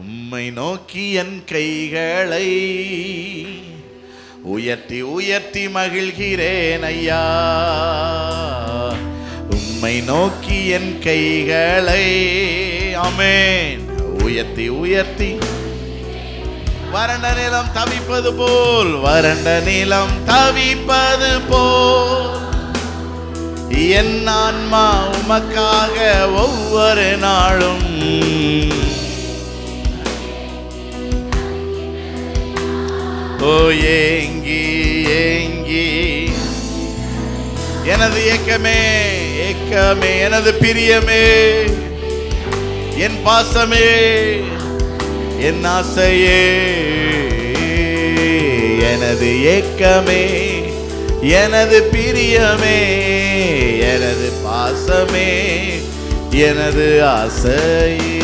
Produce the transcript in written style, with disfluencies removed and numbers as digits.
உம்மை நோக்கி என் கைகளை உயர்த்தி உயர்த்தி மகிழ்கிறேன் ஐயா. உம்மை நோக்கி என் கைகளை ஆமென் உயர்த்தி உயர்த்தி வறண்ட நிலம் தவிப்பது போல், வறண்ட நிலம் தவிப்பது போல் என் ஆன்மா உமக்காக ஒவ்வொரு நாளும் ஓ ஏங்கி ஏங்கி. எனது ஏக்கமே ஏக்கமே, எனது பிரியமே, என் பாசமே, என் ஆசையே, எனது ஏக்கமே, எனது பிரியமே, எனது பாசமே, எனது ஆசையே.